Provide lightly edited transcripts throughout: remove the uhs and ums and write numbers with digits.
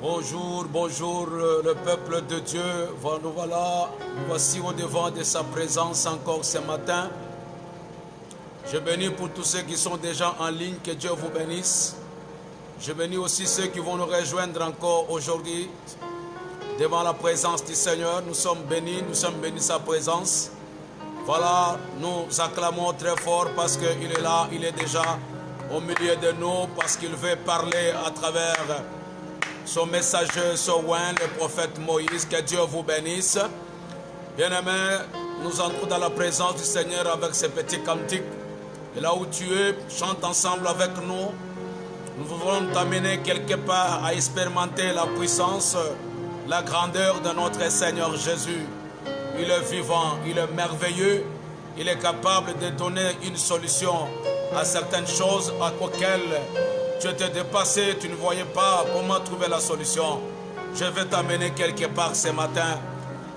Bonjour, bonjour le peuple de Dieu. Nous voilà, nous voici au devant de sa présence encore ce matin. Je bénis pour tous ceux qui sont déjà en ligne, que Dieu vous bénisse. Je bénis aussi ceux qui vont nous rejoindre encore aujourd'hui devant la présence du Seigneur. Nous sommes bénis sa présence. Voilà, nous acclamons très fort parce qu'il est là, il est déjà au milieu de nous, parce qu'il veut parler à travers son messager, son oint, le prophète Moïse. Que Dieu vous bénisse. Bien-aimés, nous entrons dans la présence du Seigneur avec ces petits cantiques. Et là où tu es, chante ensemble avec nous. Nous voulons t'amener quelque part à expérimenter la puissance, la grandeur de notre Seigneur Jésus. Il est vivant, il est merveilleux, il est capable de donner une solution à certaines choses auxquelles tu étais dépassé, tu ne voyais pas comment trouver la solution. Je vais t'amener quelque part ce matin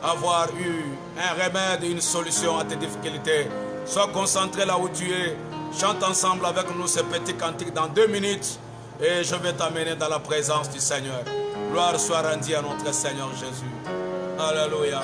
à avoir eu un remède, une solution à tes difficultés. Sois concentré là où tu es, chante ensemble avec nous ce petit cantique dans 2 minutes et je vais t'amener dans la présence du Seigneur. Gloire soit rendue à notre Seigneur Jésus. Alléluia.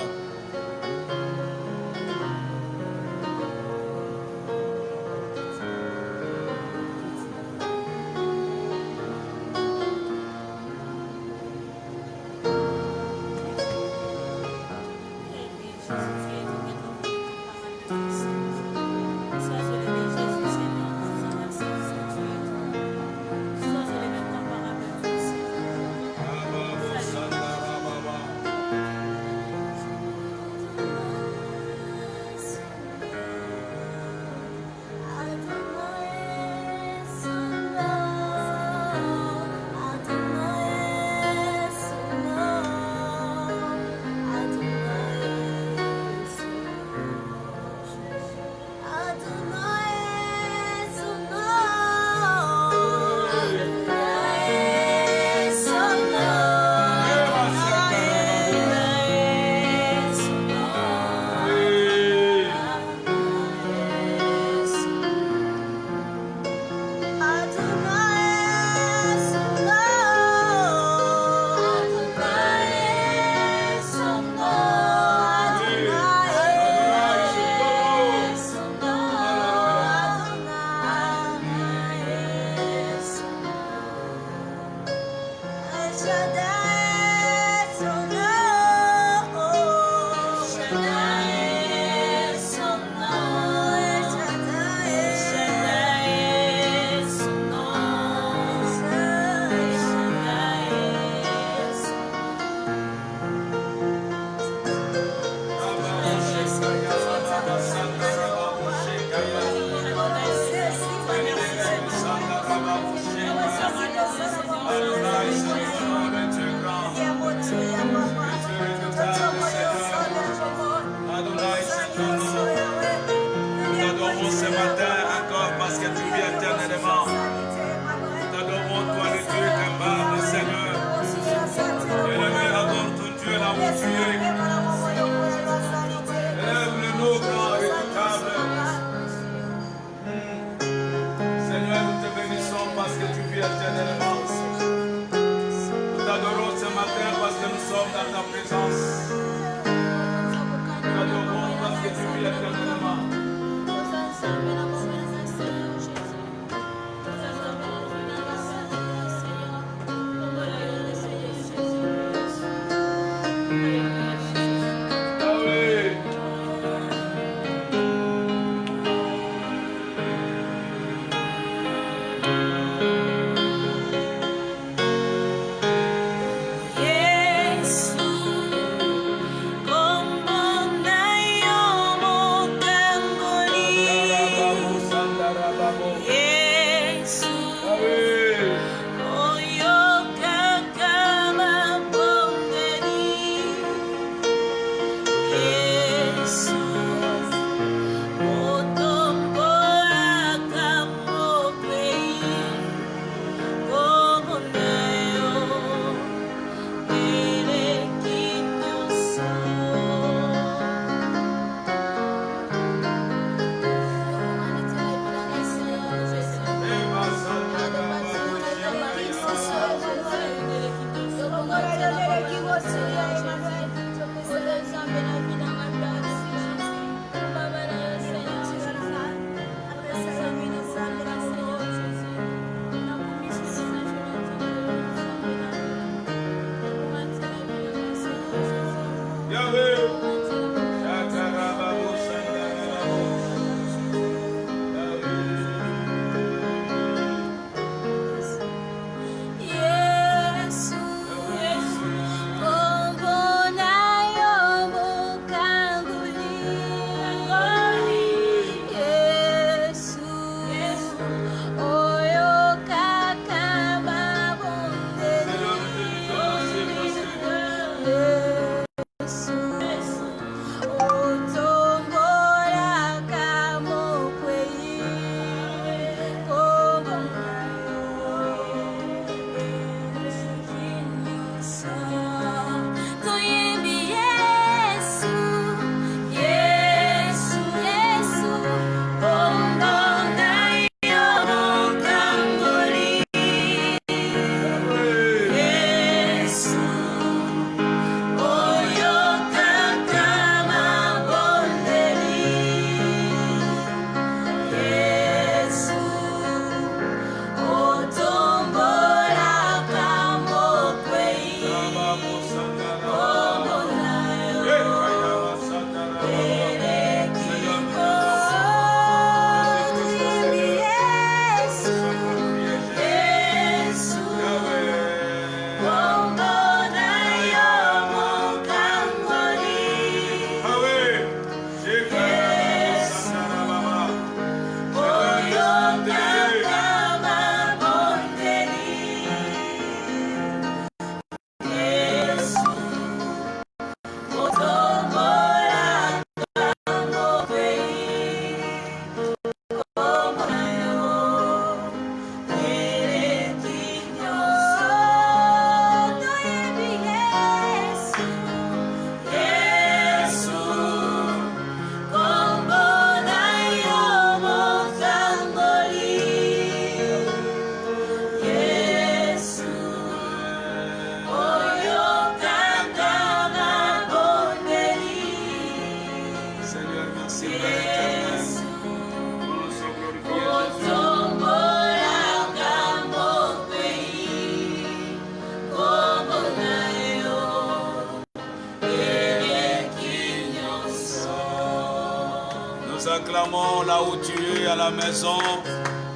t'acclamons là où tu es, à la maison,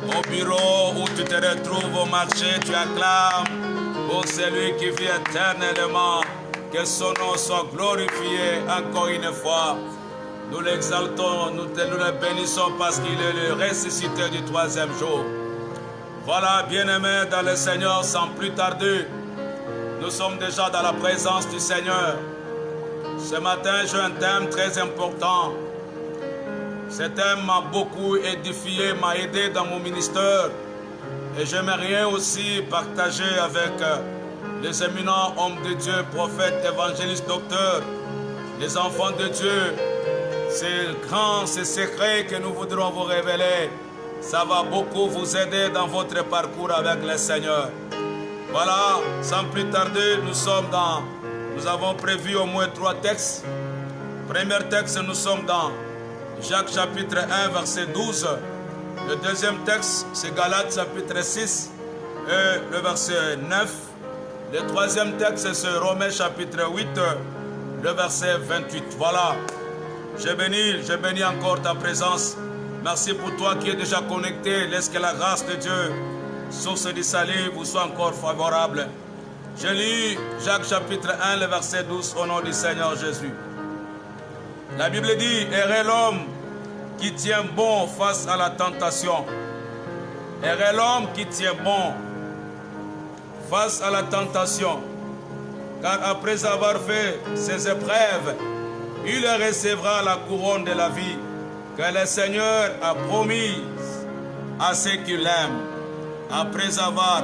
au bureau, où tu te retrouves au marché, tu acclames pour celui qui vit éternellement. Que son nom soit glorifié encore une fois. Nous l'exaltons, nous le bénissons parce qu'il est le ressuscité du troisième jour. Voilà, bien-aimés dans le Seigneur, sans plus tarder, nous sommes déjà dans la présence du Seigneur. Ce matin, j'ai un thème très important. Ce thème m'a beaucoup édifié, m'a aidé dans mon ministère. Et j'aimerais aussi partager avec les éminents hommes de Dieu, prophètes, évangélistes, docteurs, les enfants de Dieu. Ces grands, ces secrets que nous voudrons vous révéler, ça va beaucoup vous aider dans votre parcours avec le Seigneur. Voilà, sans plus tarder, nous avons prévu au moins 3 textes. Premier texte, nous sommes dans Jacques chapitre 1, verset 12. Le deuxième texte, c'est Galates chapitre 6, et le verset 9. Le troisième texte, c'est Romains chapitre 8, le verset 28. Voilà. Je bénis encore ta présence. Merci pour toi qui es déjà connecté. Laisse que la grâce de Dieu, source du salut, vous soit encore favorable. Je lis Jacques chapitre 1, le verset 12 au nom du Seigneur Jésus. La Bible dit, heureux l'homme qui tient bon face à la tentation. Heureux l'homme qui tient bon face à la tentation. Car après avoir fait ses épreuves, il recevra la couronne de la vie que le Seigneur a promise à ceux qui l'aiment. Après avoir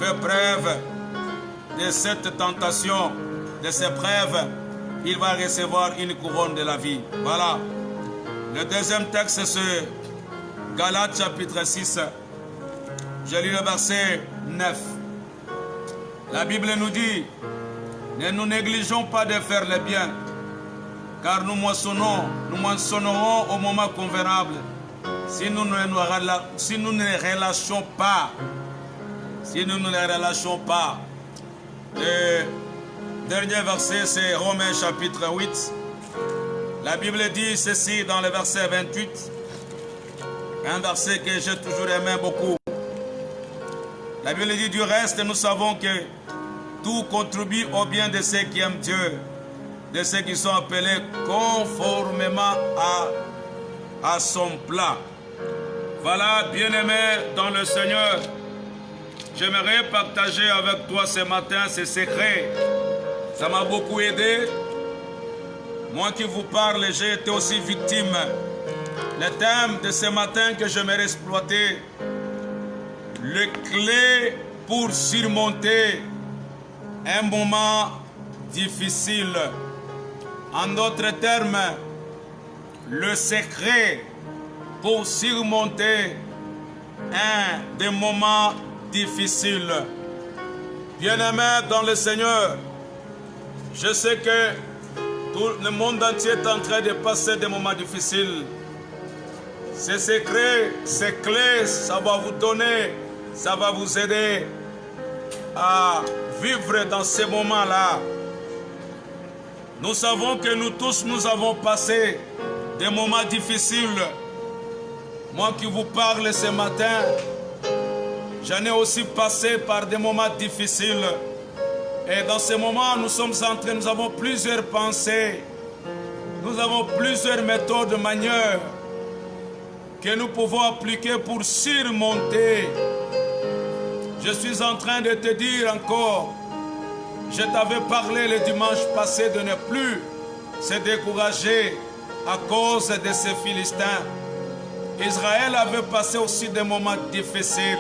fait preuve de cette tentation, de ces preuves, il va recevoir une couronne de la vie. Voilà. Le deuxième texte, c'est Galates chapitre 6. Je lis le verset 9. La Bible nous dit, ne nous négligeons pas de faire le bien, car nous moissonnerons au moment convenable si nous ne relâchons pas. Si nous ne les relâchons pas. Le dernier verset, c'est Romains chapitre 8. La Bible dit ceci dans le verset 28. Un verset que j'ai toujours aimé beaucoup. La Bible dit du reste, nous savons que tout contribue au bien de ceux qui aiment Dieu, de ceux qui sont appelés conformément à son plan. Voilà, bien-aimés dans le Seigneur, j'aimerais partager avec toi ce matin ces secrets. Ça m'a beaucoup aidé. Moi qui vous parle, j'ai été aussi victime. Le thème de ce matin que j'aimerais exploiter, le clé pour surmonter un moment difficile. En d'autres termes, le secret pour surmonter un des moments difficiles. Bien-aimés dans le Seigneur, je sais que tout le monde entier est en train de passer des moments difficiles. Ces secrets, ces clés, ça va vous donner, ça va vous aider à vivre dans ces moments-là. Nous savons que nous tous, nous avons passé des moments difficiles. Moi qui vous parle ce matin, j'en ai aussi passé par des moments difficiles. Et dans ces moments, nous avons plusieurs pensées, nous avons plusieurs méthodes, manières que nous pouvons appliquer pour surmonter. Je suis en train de te dire encore, je t'avais parlé le dimanche passé de ne plus se décourager à cause de ces Philistins. Israël avait passé aussi des moments difficiles.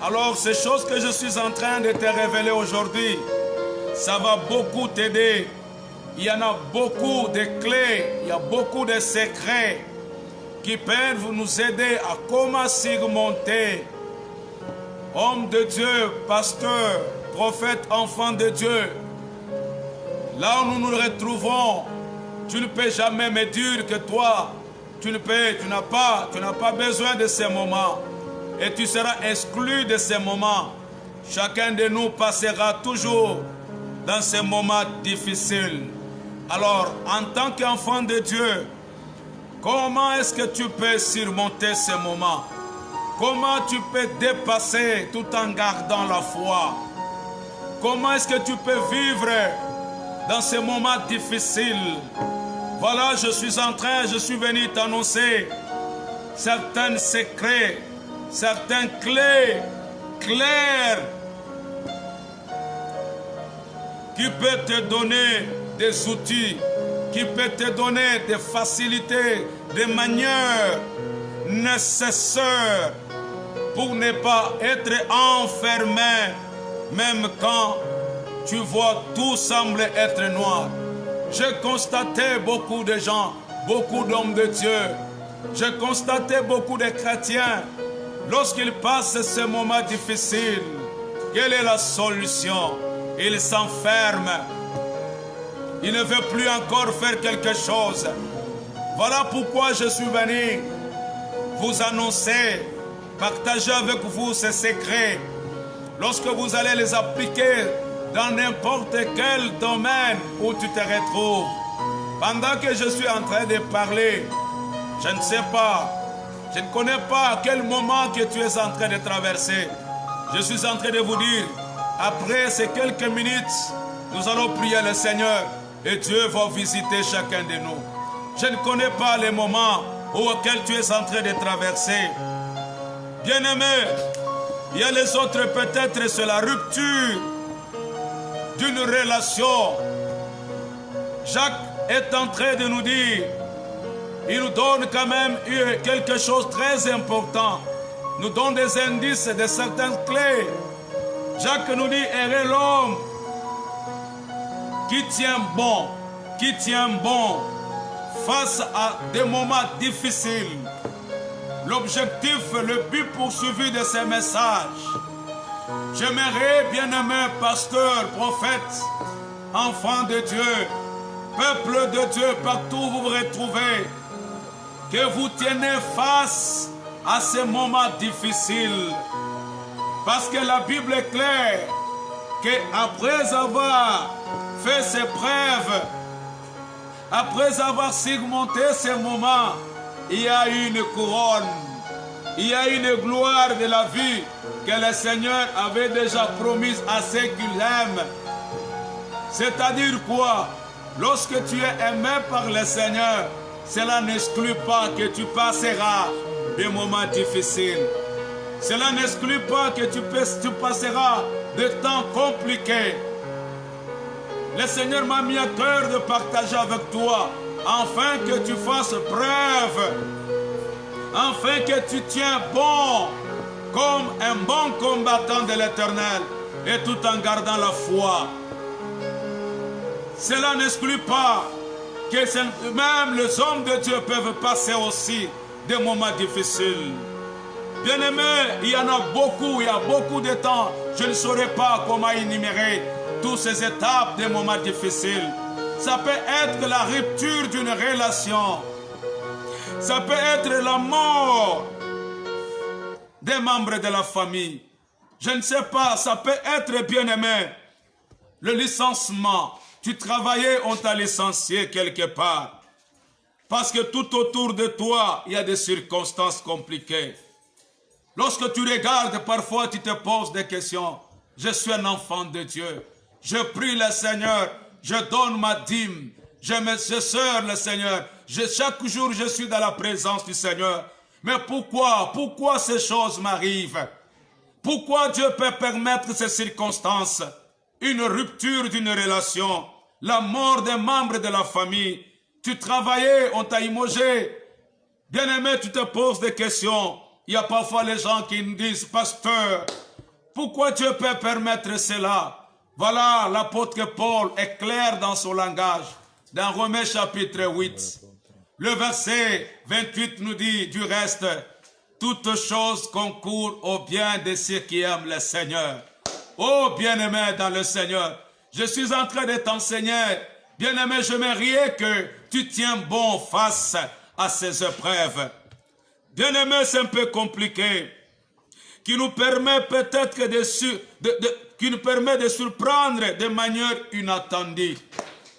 Alors ces choses que je suis en train de te révéler aujourd'hui, ça va beaucoup t'aider. Il y en a beaucoup de clés, il y a beaucoup de secrets qui peuvent nous aider à comment surmonter. Homme de Dieu, pasteur, prophète, enfant de Dieu, là où nous nous retrouvons, tu ne peux jamais me dire que toi, tu n'as pas besoin de ces moments. Et tu seras exclu de ces moments. Chacun de nous passera toujours dans ces moments difficiles. Alors, en tant qu'enfant de Dieu, Comment est-ce que tu peux surmonter ces moments? Comment tu peux dépasser tout en gardant la foi? Comment est-ce que tu peux vivre dans ces moments difficiles? Voilà, je suis venu t'annoncer certains secrets, certaines clés claires qui peuvent te donner des outils, qui peuvent te donner des facilités, des manières nécessaires pour ne pas être enfermé, même quand tu vois tout semble être noir. J'ai constaté beaucoup de gens, beaucoup d'hommes de Dieu. J'ai constaté beaucoup de chrétiens. Lorsqu'ils passent ce moment difficile, quelle est la solution? Ils s'enferment. Ils ne veulent plus encore faire quelque chose. Voilà pourquoi je suis venu vous annoncer, partager avec vous ces secrets. Lorsque vous allez les appliquer dans n'importe quel domaine où tu te retrouves. Pendant que je suis en train de parler, je ne sais pas, je ne connais pas à quel moment que tu es en train de traverser. Je suis en train de vous dire, après ces quelques minutes, nous allons prier le Seigneur et Dieu va visiter chacun de nous. Je ne connais pas les moments auxquels tu es en train de traverser. Bien-aimé, il y a les autres peut-être c'est la rupture d'une relation. Jacques est en train de nous dire, il nous donne quand même quelque chose de très important. Nous donne des indices de certaines clés. Jacques nous dit, est l'homme qui tient bon face à des moments difficiles. L'objectif, le but poursuivi de ces messages. J'aimerais, bien-aimé pasteur, prophète, enfant de Dieu, peuple de Dieu, partout où vous vous retrouvez, que vous tenez face à ces moments difficiles. Parce que la Bible est claire qu'après avoir fait ses preuves, après avoir surmonté ces moments, il y a une couronne, il y a une gloire de la vie que le Seigneur avait déjà promise à ceux qui l'aiment. C'est-à-dire quoi? Lorsque tu es aimé par le Seigneur, cela n'exclut pas que tu passeras des moments difficiles. Cela n'exclut pas que tu passeras des temps compliqués. Le Seigneur m'a mis à cœur de partager avec toi, afin que tu fasses preuve, afin que tu tiens bon, comme un bon combattant de l'Éternel, et tout en gardant la foi. Cela n'exclut pas que même les hommes de Dieu peuvent passer aussi des moments difficiles. Bien-aimés, il y en a beaucoup, il y a beaucoup de temps. Je ne saurais pas comment énumérer toutes ces étapes des moments difficiles. Ça peut être la rupture d'une relation. Ça peut être la mort des membres de la famille. Je ne sais pas, ça peut être, bien-aimé, le licenciement. Tu travaillais, on t'a licencié quelque part. Parce que tout autour de toi, il y a des circonstances compliquées. Lorsque tu regardes, parfois tu te poses des questions. Je suis un enfant de Dieu. Je prie le Seigneur. Je donne ma dîme. Je sers le Seigneur. Chaque jour, je suis dans la présence du Seigneur. Mais pourquoi ces choses m'arrivent? Pourquoi Dieu peut permettre ces circonstances? Une rupture d'une relation, la mort des membres de la famille. Tu travaillais, on t'a imogé. Bien-aimé, tu te poses des questions. Il y a parfois les gens qui nous disent, pasteur, pourquoi Dieu peut permettre cela? Voilà, l'apôtre Paul est clair dans son langage. Dans Romains chapitre 8, le verset 28 nous dit, du reste, toutes choses concourent au bien de ceux qui aiment le Seigneur. Oh, bien-aimé dans le Seigneur, je suis en train de t'enseigner. Bien-aimé, j'aimerais que tu tiens bon face à ces épreuves. Bien-aimé, c'est un peu compliqué, qui nous permet peut-être qui nous permet de surprendre de manière inattendue.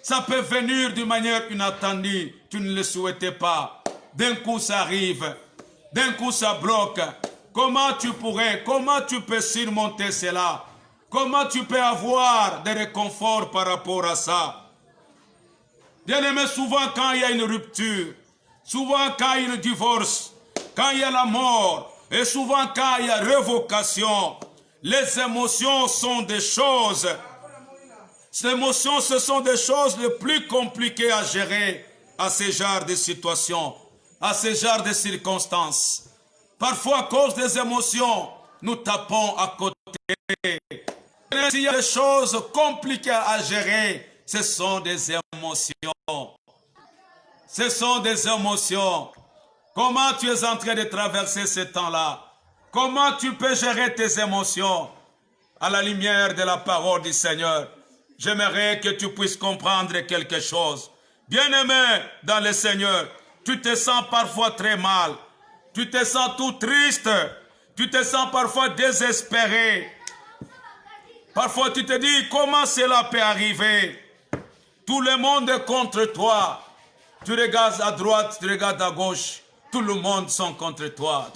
Ça peut venir d'une manière inattendue, tu ne le souhaitais pas. d'un coup ça arrive, d'un coup ça bloque. Comment tu peux surmonter cela? Comment tu peux avoir des réconforts par rapport à ça? Bien-aimé, souvent quand il y a une rupture, souvent quand il y a un divorce, quand il y a la mort, et souvent quand il y a révocation, les émotions sont des choses. Ces émotions, ce sont des choses les plus compliquées à gérer à ce genre de situations, à ce genre de circonstances. Parfois, à cause des émotions, nous tapons à côté. S'il y a des choses compliquées à gérer, ce sont des émotions. Ce sont des émotions. Comment tu es en train de traverser ce temps-là? Comment tu peux gérer tes émotions à la lumière de la parole du Seigneur? J'aimerais que tu puisses comprendre quelque chose. Bien-aimé dans le Seigneur, tu te sens parfois très mal. Tu te sens tout triste. Tu te sens parfois désespéré. Parfois tu te dis, comment cela peut arriver? Tout le monde est contre toi. Tu regardes à droite, tu regardes à gauche. Tout le monde sont contre toi.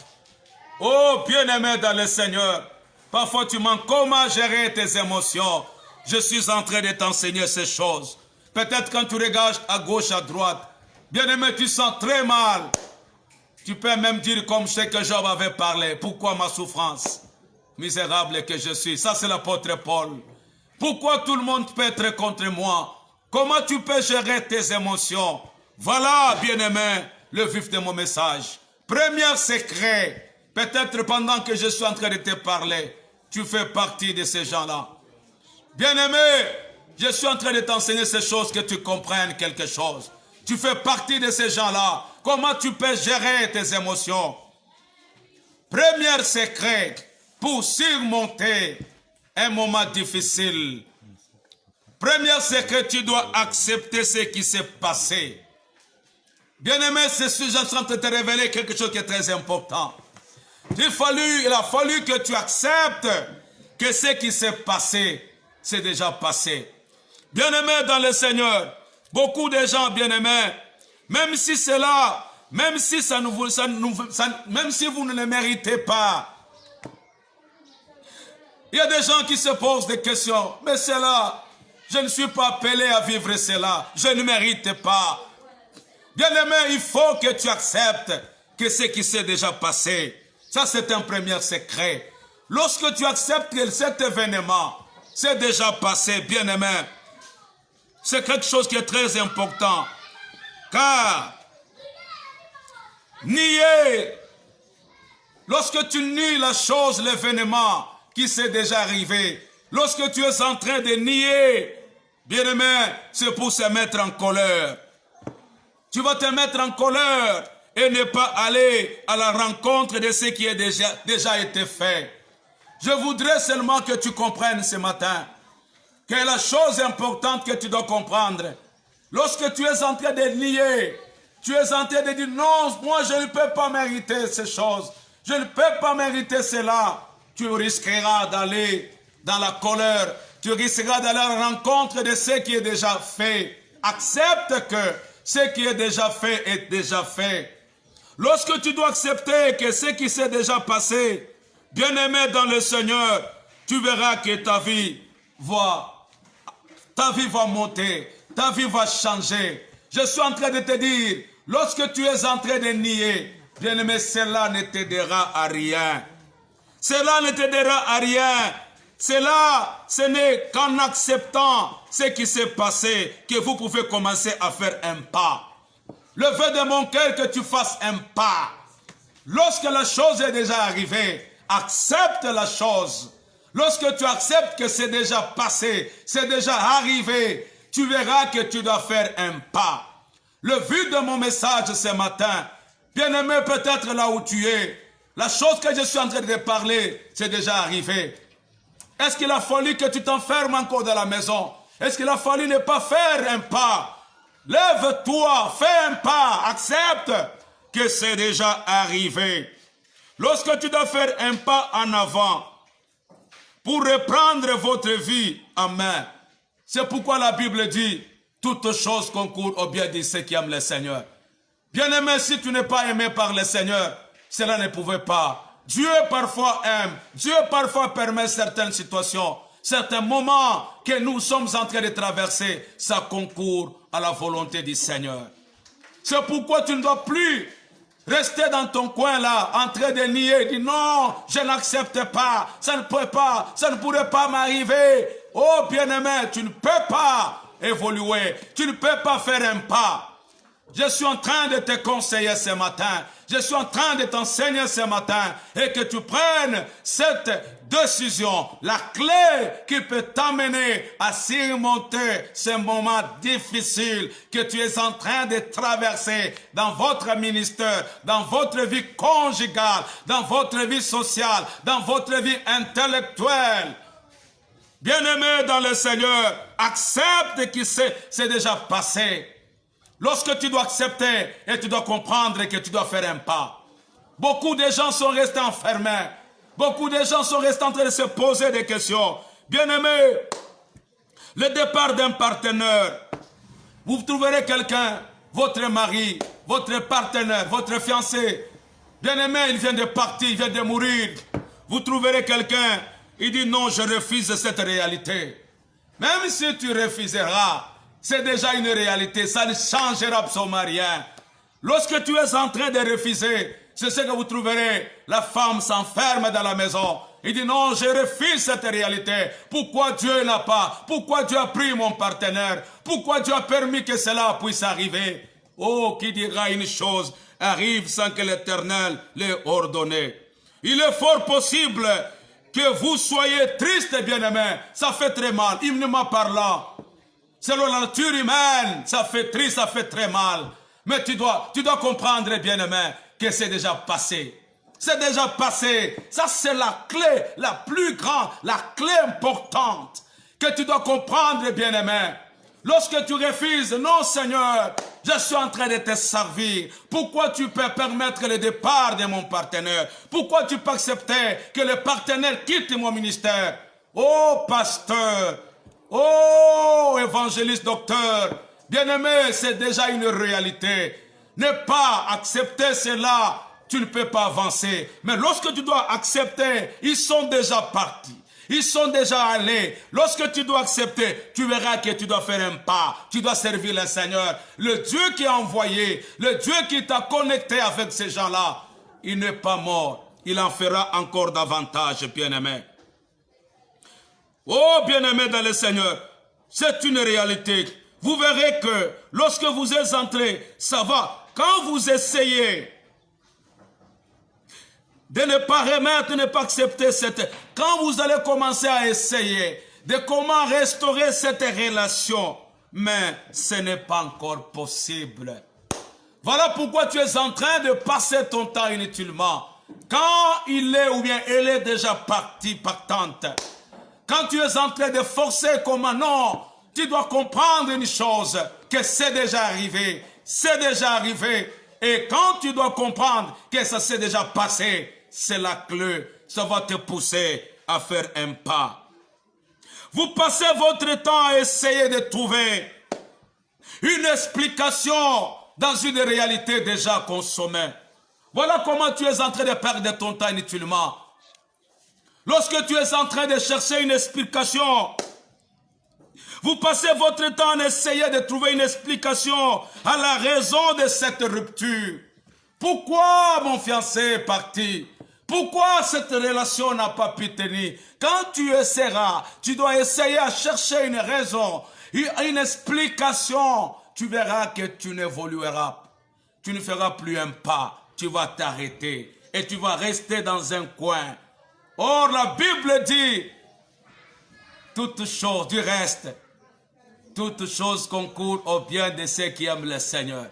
Oh, bien-aimé dans le Seigneur, parfois tu manques comment gérer tes émotions. Je suis en train de t'enseigner ces choses. Peut-être quand tu regardes à gauche, à droite, bien-aimé, tu sens très mal. Tu peux même dire comme ce que Job avait parlé. Pourquoi ma souffrance? Misérable que je suis. Ça, c'est l'apôtre Paul. Pourquoi tout le monde peut être contre moi? Comment tu peux gérer tes émotions? Voilà, bien-aimé, le vif de mon message. Premier secret. Peut-être pendant que je suis en train de te parler, tu fais partie de ces gens-là. Bien-aimé, je suis en train de t'enseigner ces choses, que tu comprennes quelque chose. Tu fais partie de ces gens-là. Comment tu peux gérer tes émotions? Premier secret pour surmonter un moment difficile. Premier secret, tu dois accepter ce qui s'est passé. Bien-aimé, je suis en train de te révéler quelque chose qui est très important. Il a fallu que tu acceptes que ce qui s'est passé, c'est déjà passé. Bien-aimé dans le Seigneur, beaucoup de gens, bien-aimés, même si c'est là, même si vous ne le méritez pas, il y a des gens qui se posent des questions. Mais c'est là, je ne suis pas appelé à vivre cela, je ne mérite pas. Bien-aimé, il faut que tu acceptes que ce qui s'est déjà passé. Ça, c'est un premier secret. Lorsque tu acceptes que cet événement s'est déjà passé, bien-aimé, c'est quelque chose qui est très important. Car nier, lorsque tu nies la chose, l'événement qui s'est déjà arrivé, lorsque tu es en train de nier, bien-aimé, c'est pour se mettre en colère. Tu vas te mettre en colère et ne pas aller à la rencontre de ce qui a déjà été fait. Je voudrais seulement que tu comprennes ce matin que la chose importante que tu dois comprendre, lorsque tu es en train de nier, tu es en train de dire non, moi je ne peux pas mériter ces choses, je ne peux pas mériter cela, tu risqueras d'aller dans la colère, tu risqueras d'aller à la rencontre de ce qui est déjà fait. Accepte que ce qui est déjà fait est déjà fait. Lorsque tu dois accepter que ce qui s'est déjà passé, bien-aimé dans le Seigneur, tu verras que ta vie va monter, ta vie va changer. Je suis en train de te dire, lorsque tu es en train de nier, bien-aimé, cela ne t'aidera à rien. Cela ne t'aidera à rien. Cela, ce n'est qu'en acceptant ce qui s'est passé que vous pouvez commencer à faire un pas. Le vœu de mon cœur que tu fasses un pas. Lorsque la chose est déjà arrivée, accepte la chose. Lorsque tu acceptes que c'est déjà passé, c'est déjà arrivé, tu verras que tu dois faire un pas. Le but de mon message ce matin, bien-aimé, peut-être là où tu es, la chose que je suis en train de parler, c'est déjà arrivé. Est-ce qu'il a fallu que tu t'enfermes encore dans la maison? Est-ce qu'il a fallu ne pas faire un pas? Lève-toi, fais un pas, accepte que c'est déjà arrivé. Lorsque tu dois faire un pas en avant pour reprendre votre vie en main, c'est pourquoi la Bible dit, toutes choses concourent au bien de ceux qui aiment le Seigneur. Bien-aimé, si tu n'es pas aimé par le Seigneur, cela ne pouvait pas. Dieu parfois aime, Dieu parfois permet certaines situations, certains moments que nous sommes en train de traverser, ça concourt à la volonté du Seigneur. C'est pourquoi tu ne dois plus rester dans ton coin là, en train de nier, dire non, je n'accepte pas, ça ne peut pas, ça ne pourrait pas m'arriver. Oh bien-aimé, tu ne peux pas évoluer, tu ne peux pas faire un pas. Je suis en train de te conseiller ce matin, je suis en train de t'enseigner ce matin, et que tu prennes cette décision, la clé qui peut t'amener à surmonter ces moments difficiles que tu es en train de traverser dans votre ministère, dans votre vie conjugale, dans votre vie sociale, dans votre vie intellectuelle. Bien-aimé dans le Seigneur, accepte que c'est déjà passé. Lorsque tu dois accepter et tu dois comprendre que tu dois faire un pas. Beaucoup de gens sont restés enfermés. Beaucoup de gens sont restés en train de se poser des questions. Bien-aimé, le départ d'un partenaire, vous trouverez quelqu'un, votre mari, votre partenaire, votre fiancé. Bien-aimé, il vient de partir, il vient de mourir. Vous trouverez quelqu'un, il dit non, je refuse cette réalité. Même si tu refuseras, c'est déjà une réalité, ça ne changera absolument rien. Lorsque tu es en train de refuser, c'est ce que vous trouverez. La femme s'enferme dans la maison. Il dit non, je refuse cette réalité. Pourquoi Dieu n'a pas? Pourquoi Dieu a pris mon partenaire? Pourquoi Dieu a permis que cela puisse arriver? Oh, qui dira une chose arrive sans que l'Éternel l'ait ordonné. Il est fort possible que vous soyez triste, bien-aimé. Ça fait très mal, humainement parlant. Selon la nature humaine, ça fait triste, ça fait très mal. Mais tu dois comprendre, bien-aimé, que c'est déjà passé. C'est déjà passé. Ça, c'est la clé la plus grande, la clé importante que tu dois comprendre, bien-aimé. Lorsque tu refuses, non, Seigneur, je suis en train de te servir. Pourquoi tu peux permettre le départ de mon partenaire? Pourquoi tu peux accepter que le partenaire quitte mon ministère? Oh, pasteur, oh, évangéliste, docteur, bien-aimé, c'est déjà une réalité. Ne pas accepter cela, tu ne peux pas avancer. Mais lorsque tu dois accepter, ils sont déjà partis. Ils sont déjà allés. Lorsque tu dois accepter, tu verras que tu dois faire un pas. Tu dois servir le Seigneur. Le Dieu qui a envoyé, le Dieu qui t'a connecté avec ces gens-là, il n'est pas mort. Il en fera encore davantage, bien-aimé. Oh, bien-aimé dans le Seigneur, c'est une réalité. Vous verrez que lorsque vous êtes entrés, ça va. Quand vous essayez de ne pas remettre, de ne pas accepter cette... Quand vous allez commencer à essayer de comment restaurer cette relation, mais ce n'est pas encore possible. Voilà pourquoi tu es en train de passer ton temps inutilement. Quand il est ou bien elle est déjà partie, partante, quand tu es en train de forcer comment non, tu dois comprendre une chose, que c'est déjà arrivé. C'est déjà arrivé. Et quand tu dois comprendre que ça s'est déjà passé, c'est la clé. Ça va te pousser à faire un pas. Vous passez votre temps à essayer de trouver une explication dans une réalité déjà consommée. Voilà comment tu es en train de perdre ton temps inutilement. Lorsque tu es en train de chercher une explication, vous passez votre temps à essayer de trouver une explication à la raison de cette rupture. Pourquoi mon fiancé est parti? Pourquoi cette relation n'a pas pu tenir? Quand tu essaieras, tu dois essayer à chercher une raison, une explication. Tu verras que tu n'évolueras. Tu ne feras plus un pas. Tu vas t'arrêter et tu vas rester dans un coin. Or, la Bible dit, toute chose du reste, toute chose concourt au bien de ceux qui aiment le Seigneur.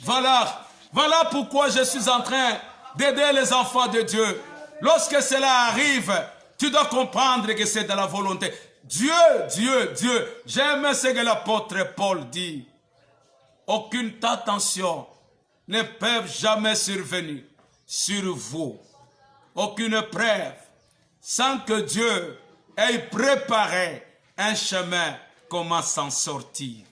Voilà pourquoi je suis en train d'aider les enfants de Dieu. Lorsque cela arrive, tu dois comprendre que c'est de la volonté. Dieu. J'aime ce que l'apôtre Paul dit. Aucune tentation ne peut jamais survenir sur vous. Aucune preuve sans que Dieu ait préparé un chemin comment s'en sortir.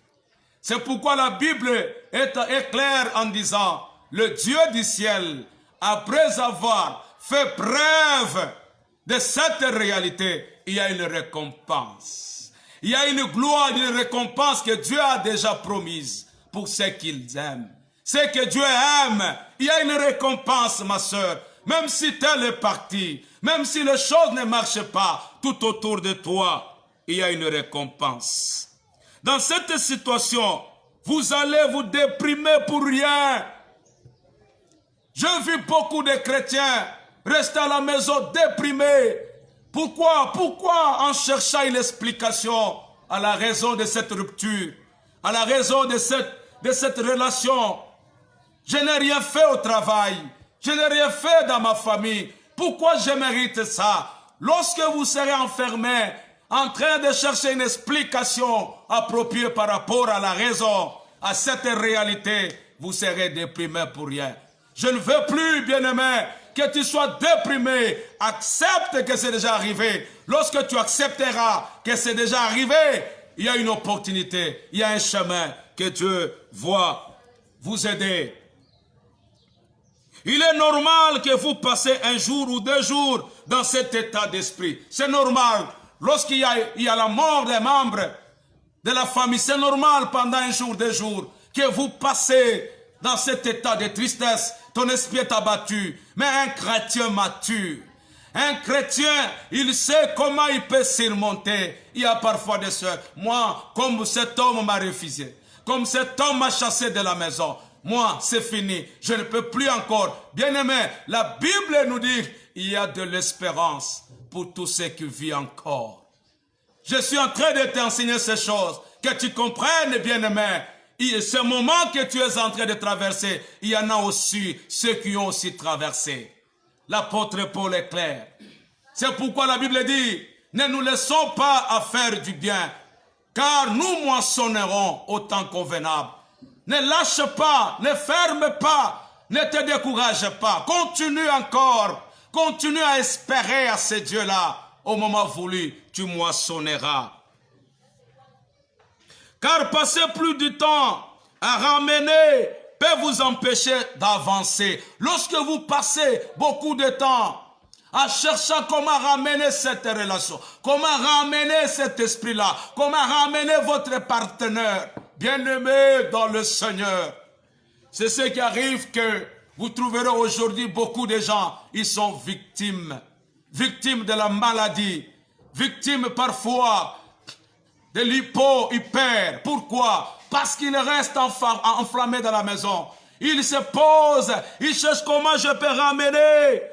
C'est pourquoi la Bible est claire en disant, le Dieu du ciel, après avoir fait preuve de cette réalité, il y a une récompense. Il y a une gloire, une récompense que Dieu a déjà promise pour ceux qu'il aime. Ce que Dieu aime, il y a une récompense, ma soeur. Même si tel est parti, même si les choses ne marchent pas tout autour de toi, il y a une récompense. Dans cette situation, vous allez vous déprimer pour rien. J'ai vu beaucoup de chrétiens rester à la maison déprimés. Pourquoi? Pourquoi en cherchant une explication à la raison de cette rupture, à la raison de cette relation? Je n'ai rien fait au travail, je n'ai rien fait dans ma famille. Pourquoi je mérite ça? Lorsque vous serez enfermé, en train de chercher une explication appropriée par rapport à la raison, à cette réalité, vous serez déprimé pour rien. Je ne veux plus, bien-aimé, que tu sois déprimé. Accepte que c'est déjà arrivé. Lorsque tu accepteras que c'est déjà arrivé, il y a une opportunité, il y a un chemin que Dieu voit vous aider. Il est normal que vous passez un jour ou 2 jours dans cet état d'esprit. C'est normal. Lorsqu'il y a la mort des membres de la famille, c'est normal pendant un jour, 2 jours, que vous passez dans cet état de tristesse. Ton esprit est abattu. Mais un chrétien mature, un chrétien, il sait comment il peut surmonter. Il y a parfois des soeurs. Moi, comme cet homme m'a refusé, comme cet homme m'a chassé de la maison, moi, c'est fini. Je ne peux plus encore. Bien-aimé, la Bible nous dit, il y a de l'espérance pour tous ceux qui vivent encore. Je suis en train de t'enseigner ces choses, que tu comprennes, bien-aimé. Ce moment que tu es en train de traverser, il y en a aussi ceux qui ont aussi traversé. L'apôtre Paul est clair. C'est pourquoi la Bible dit, ne nous laissons pas à faire du bien, car nous moissonnerons au temps convenable. Ne lâche pas, ne ferme pas, ne te décourage pas. Continue encore, continue à espérer à ce Dieu-là. Au moment voulu, tu moissonneras. Car passer plus de temps à ramener peut vous empêcher d'avancer. Lorsque vous passez beaucoup de temps à chercher comment ramener cette relation, comment ramener cet esprit-là, comment ramener votre partenaire, bien-aimé dans le Seigneur. C'est ce qui arrive que vous trouverez aujourd'hui beaucoup de gens, ils sont victimes de la maladie, victimes parfois de l'hyper. Pourquoi? Parce qu'ils restent enflammés dans la maison. Ils se posent, ils cherchent comment je peux ramener.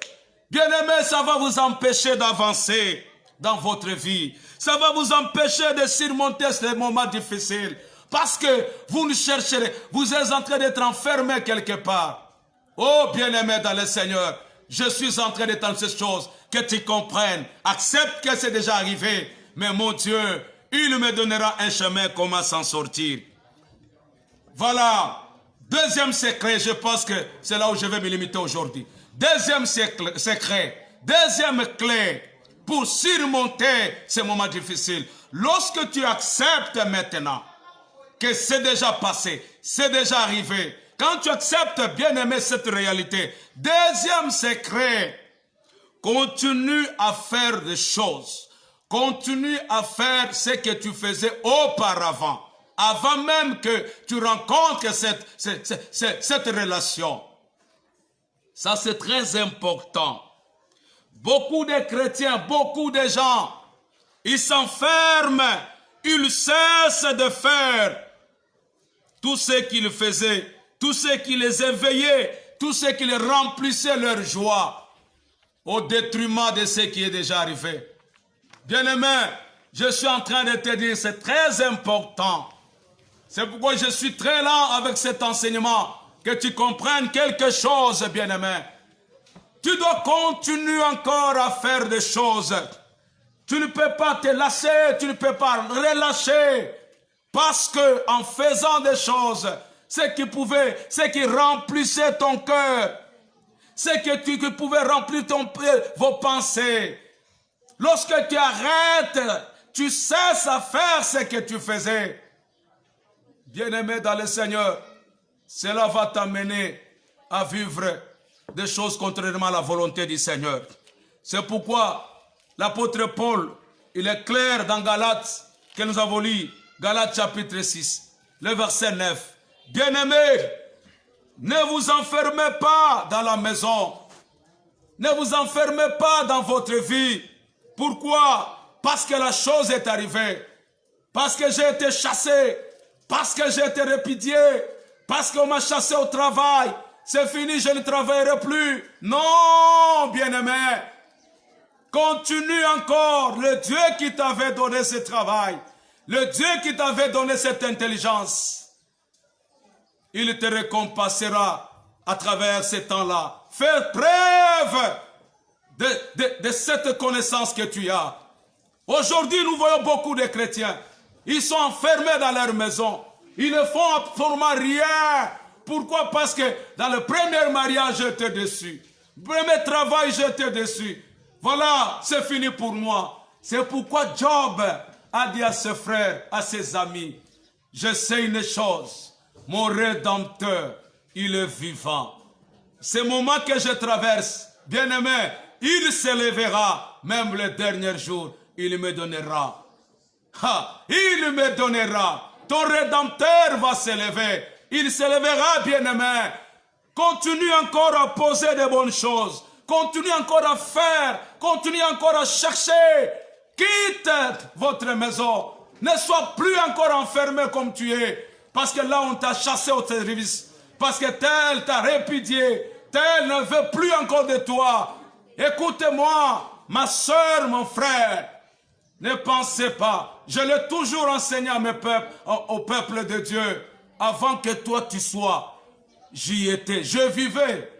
Bien-aimé, ça va vous empêcher d'avancer dans votre vie. Ça va vous empêcher de surmonter ces moments difficiles. Parce que vous ne chercherez, vous êtes en train d'être enfermé quelque part. Oh, bien-aimé dans le Seigneur, je suis en train de t'entendre ces choses, que tu comprennes. Accepte que c'est déjà arrivé. Mais mon Dieu, il me donnera un chemin comment s'en sortir. Voilà. Deuxième secret, je pense que c'est là où je vais me limiter aujourd'hui. Deuxième secret, deuxième clé pour surmonter ces moments difficiles. Lorsque tu acceptes maintenant que c'est déjà passé, c'est déjà arrivé. Quand tu acceptes, bien aimer cette réalité. Deuxième secret, continue à faire des choses. Continue à faire ce que tu faisais auparavant. Avant même que tu rencontres cette relation. Ça, c'est très important. Beaucoup de chrétiens, beaucoup de gens, ils s'enferment, ils cessent de faire tout ce qu'ils faisaient, tout ce qui les éveillait, tout ce qui les remplissait leur joie, au détriment de ce qui est déjà arrivé. Bien-aimé, je suis en train de te dire, c'est très important. C'est pourquoi je suis très lent avec cet enseignement, que tu comprennes quelque chose, bien-aimé. Tu dois continuer encore à faire des choses. Tu ne peux pas te lasser, tu ne peux pas relâcher. Parce que en faisant des choses, ce qui remplissait ton cœur, ce que pouvait remplir vos pensées. Lorsque tu arrêtes, tu cesses à faire ce que tu faisais. Bien-aimé dans le Seigneur, cela va t'amener à vivre des choses contrairement à la volonté du Seigneur. C'est pourquoi l'apôtre Paul, il est clair dans Galates, que nous avons lu, Galates chapitre 6, le verset 9. Bien-aimés, ne vous enfermez pas dans la maison. Ne vous enfermez pas dans votre vie. Pourquoi? Parce que la chose est arrivée. Parce que j'ai été chassé. Parce que j'ai été répudié. Parce qu'on m'a chassé au travail. C'est fini, je ne travaillerai plus. Non, bien-aimé. Continue encore. Le Dieu qui t'avait donné ce travail. Le Dieu qui t'avait donné cette intelligence. Il te récompensera à travers ces temps-là. Fais preuve de cette connaissance que tu as. Aujourd'hui, nous voyons beaucoup de chrétiens. Ils sont enfermés dans leur maison. Ils ne font absolument rien. Pourquoi? Parce que dans le premier mariage, j'étais déçu. Le premier travail, j'étais déçu. Voilà, c'est fini pour moi. C'est pourquoi Job a dit à ses frères, à ses amis, je sais une chose, mon Rédempteur, il est vivant. Ces moments que je traverse, bien-aimé, il s'élèvera, même le dernier jour, il me donnera. Il me donnera. Ton Rédempteur va s'élever. Il s'élèvera, bien-aimé. Continue encore à poser de bonnes choses. Continue encore à faire. Continue encore à chercher. Quitte votre maison. Ne sois plus encore enfermé comme tu es. Parce que là, on t'a chassé au service. Parce que tel t'a répudié. Tel ne veut plus encore de toi. Écoutez-moi, ma soeur, mon frère. Ne pensez pas. Je l'ai toujours enseigné à mes peuples, au peuple de Dieu. Avant que toi tu sois, j'y étais. Je vivais.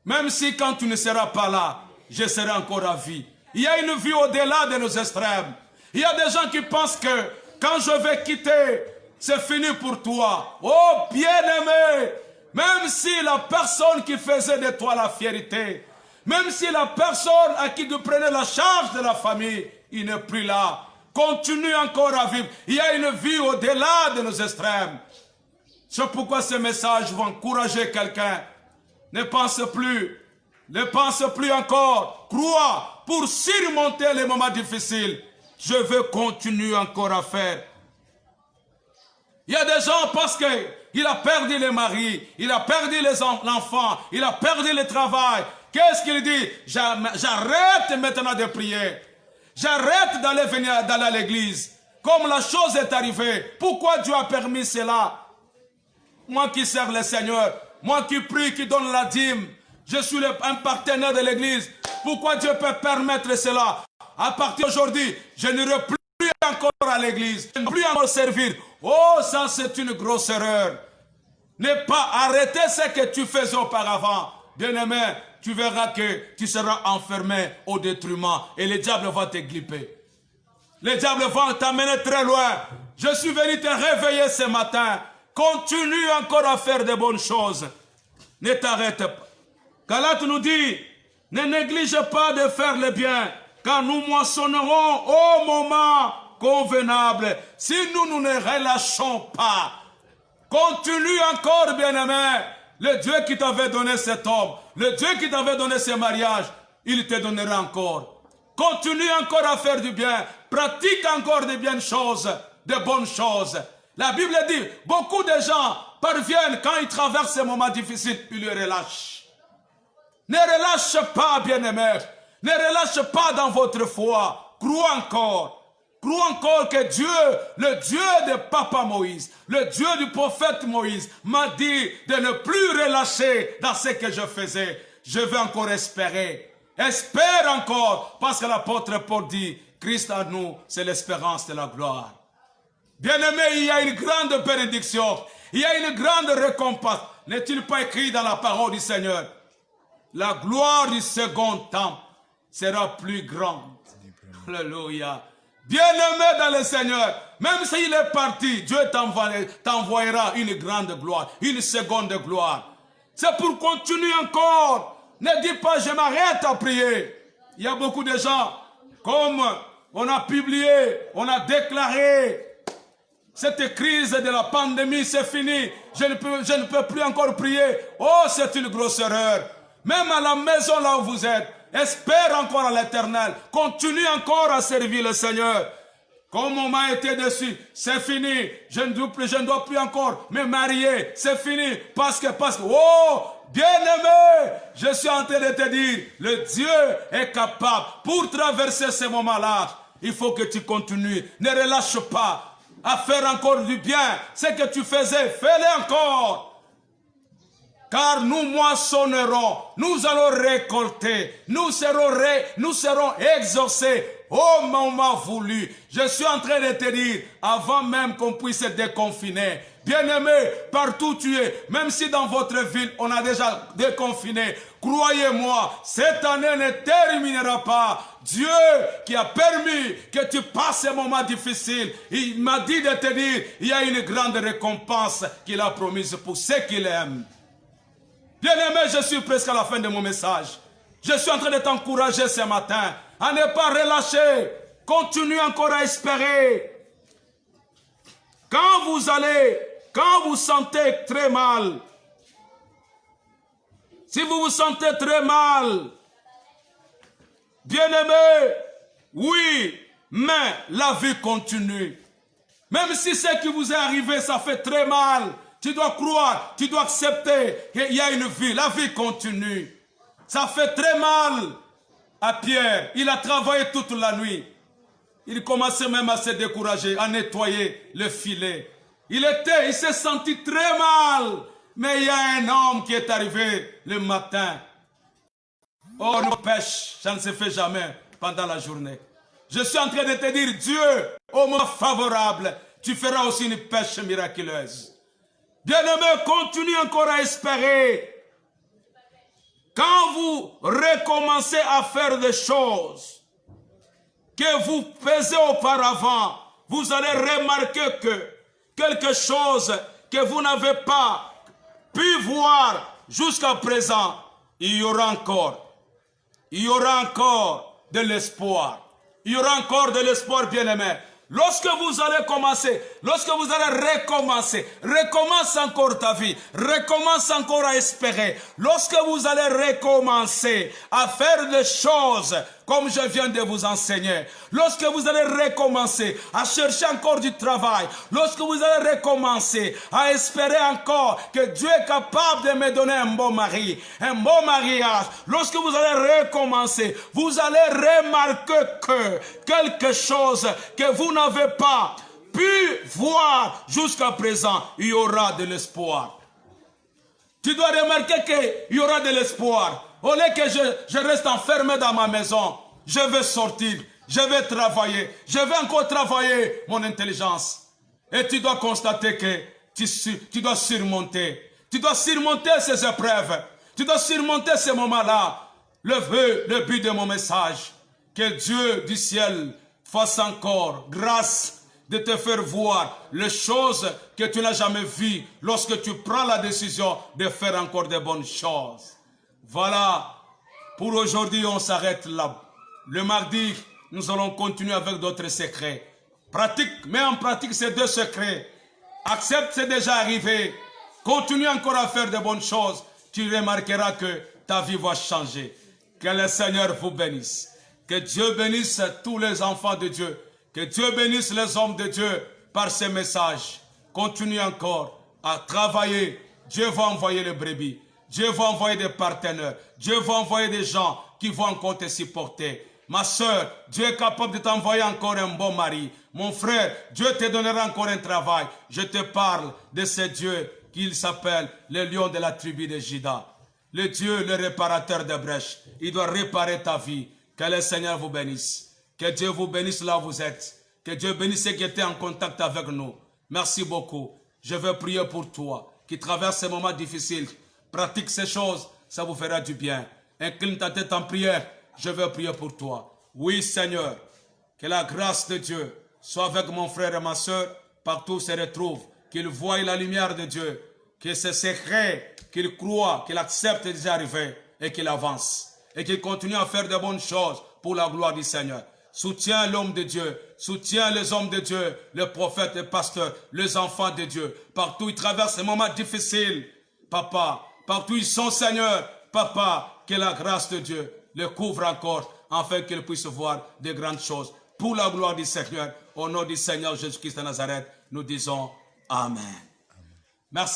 Même si quand tu ne seras pas là, je serai encore à vie. Il y a une vie au-delà de nos extrêmes. Il y a des gens qui pensent que quand je vais quitter, c'est fini pour toi. Oh bien-aimé, même si la personne qui faisait de toi la fierté, même si la personne à qui tu prenais la charge de la famille, il n'est plus là. Continue encore à vivre. Il y a une vie au-delà de nos extrêmes. C'est pourquoi ce message va encourager quelqu'un. Ne pense plus. Ne pense plus encore. Crois, pour surmonter les moments difficiles, je veux continuer encore à faire. Il y a des gens parce qu'il a perdu les maris, il a perdu l'enfant, il a perdu le travail. Qu'est-ce qu'il dit? J'arrête maintenant de prier. J'arrête d'aller à l'église. Comme la chose est arrivée. Pourquoi Dieu a permis cela? Moi qui sers le Seigneur, moi qui prie, qui donne la dîme, je suis un partenaire de l'église. Pourquoi Dieu peut permettre cela? À partir d'aujourd'hui, je n'irai plus encore à l'église. Je ne vais plus encore servir. Oh, ça c'est une grosse erreur. Ne pas arrêter ce que tu faisais auparavant. Bien-aimé, tu verras que tu seras enfermé au détriment et le diable va te glipper. Le diable va t'amener très loin. Je suis venu te réveiller ce matin. Continue encore à faire de bonnes choses. Ne t'arrête pas. Galates nous dit, ne néglige pas de faire le bien, car nous moissonnerons au moment convenable. Si nous ne relâchons pas, continue encore, bien-aimé. Le Dieu qui t'avait donné cet homme, le Dieu qui t'avait donné ce mariage, il te donnera encore. Continue encore à faire du bien. Pratique encore de bonnes choses, de bonnes choses. La Bible dit, beaucoup de gens parviennent, quand ils traversent ces moments difficiles, ils le relâchent. Ne relâche pas, bien-aimé. Ne relâche pas dans votre foi. Crois encore. Crois encore que Dieu, le Dieu de Papa Moïse, le Dieu du prophète Moïse, m'a dit de ne plus relâcher dans ce que je faisais. Je veux encore espérer. Espère encore, parce que l'apôtre Paul dit, Christ en nous, c'est l'espérance de la gloire. Bien-aimé, il y a une grande bénédiction. Il y a une grande récompense. N'est-il pas écrit dans la parole du Seigneur? La gloire du second temple sera plus grande. Alléluia. Bien-aimé dans le Seigneur, même s'il est parti, Dieu t'envoyera une grande gloire, une seconde gloire. C'est pour continuer encore. Ne dis pas, je m'arrête à prier. Il y a beaucoup de gens, comme on a publié, on a déclaré, Cette crise de la pandémie, c'est fini. Je ne peux plus encore prier. Oh, c'est une grosse erreur. Même à la maison là où vous êtes, espère encore à l'Éternel. Continue encore à servir le Seigneur. Comme on m'a été déçu, c'est fini. Je ne dois plus encore me marier. C'est fini. Parce que, oh, bien-aimé, je suis en train de te dire, le Dieu est capable. Pour traverser ces moments-là, il faut que tu continues. Ne relâche pas à faire encore du bien. Ce que tu faisais, fais-le encore. Car nous moissonnerons, nous allons récolter, nous serons exaucés au moment voulu. Je suis en train de te dire, avant même qu'on puisse se déconfiner, bien-aimé, partout où tu es, même si dans votre ville on a déjà déconfiné, croyez-moi, cette année ne terminera pas. Dieu qui a permis que tu passes ces moments difficiles, il m'a dit de te dire, il y a une grande récompense qu'il a promise pour ceux qu'il aime. Bien-aimé, je suis presque à la fin de mon message. Je suis en train de t'encourager ce matin à ne pas relâcher. Continue encore à espérer. Quand vous sentez très mal, si vous vous sentez très mal, bien-aimé, oui, mais la vie continue. Même si ce qui vous est arrivé, ça fait très mal, tu dois croire, tu dois accepter qu'il y a une vie. La vie continue. Ça fait très mal à Pierre. Il a travaillé toute la nuit. Il commençait même à se décourager, à nettoyer le filet. Il s'est senti très mal. Mais il y a un homme qui est arrivé le matin. Oh, nos pêches, ça ne se fait jamais pendant la journée. Je suis en train de te dire, Dieu, au moment favorable, tu feras aussi une pêche miraculeuse. Bien-aimé, continue encore à espérer. Quand vous recommencez à faire des choses que vous faisiez auparavant, vous allez remarquer que quelque chose que vous n'avez pas pu voir jusqu'à présent, il y aura encore de l'espoir. Il y aura encore de l'espoir, bien-aimé. Lorsque vous allez commencer, lorsque vous allez recommencer, recommence encore ta vie, recommence encore à espérer. Lorsque vous allez recommencer à faire des choses comme je viens de vous enseigner, lorsque vous allez recommencer à chercher encore du travail, lorsque vous allez recommencer à espérer encore que Dieu est capable de me donner un bon mari, un bon mariage, lorsque vous allez recommencer, vous allez remarquer que quelque chose que vous n'avez pas pu voir jusqu'à présent, il y aura de l'espoir. Tu dois remarquer qu'il y aura de l'espoir. Au lieu que je reste enfermé dans ma maison, je vais sortir, je vais travailler, je vais encore travailler mon intelligence. Et tu dois constater que tu dois surmonter ces épreuves, tu dois surmonter ces moments-là. Le but de mon message, que Dieu du ciel fasse encore grâce de te faire voir les choses que tu n'as jamais vues lorsque tu prends la décision de faire encore de bonnes choses. Voilà, pour aujourd'hui on s'arrête là. Le mardi, nous allons continuer avec d'autres secrets. Mets en pratique ces deux secrets. Accepte, c'est déjà arrivé. Continue encore à faire de bonnes choses. Tu remarqueras que ta vie va changer. Que le Seigneur vous bénisse. Que Dieu bénisse tous les enfants de Dieu. Que Dieu bénisse les hommes de Dieu par ces messages. Continue encore à travailler. Dieu va envoyer les brebis. Dieu va envoyer des partenaires. Dieu va envoyer des gens qui vont encore te supporter. Ma soeur, Dieu est capable de t'envoyer encore un bon mari. Mon frère, Dieu te donnera encore un travail. Je te parle de ce Dieu qu'il s'appelle le lion de la tribu de Juda. Le Dieu, le réparateur des brèches. Il doit réparer ta vie. Que le Seigneur vous bénisse. Que Dieu vous bénisse là où vous êtes. Que Dieu bénisse ceux qui étaient en contact avec nous. Merci beaucoup. Je veux prier pour toi qui traverse ces moments difficiles. Pratique ces choses, ça vous fera du bien. Incline ta tête en prière. Je veux prier pour toi. Oui, Seigneur, que la grâce de Dieu soit avec mon frère et ma soeur partout où se retrouve. Qu'il voie la lumière de Dieu. Que ce secret qu'il croit, qu'il accepte déjà arrivé et qu'il avance. Et qu'il continue à faire de bonnes choses pour la gloire du Seigneur. Soutiens l'homme de Dieu. Soutiens les hommes de Dieu, les prophètes, les pasteurs, les enfants de Dieu. Partout ils traversent ces moments difficiles. Papa, partout ils sont, Seigneur. Papa, que la grâce de Dieu les couvre encore, afin qu'ils puissent voir de grandes choses. Pour la gloire du Seigneur, au nom du Seigneur Jésus-Christ de Nazareth, nous disons Amen. Merci.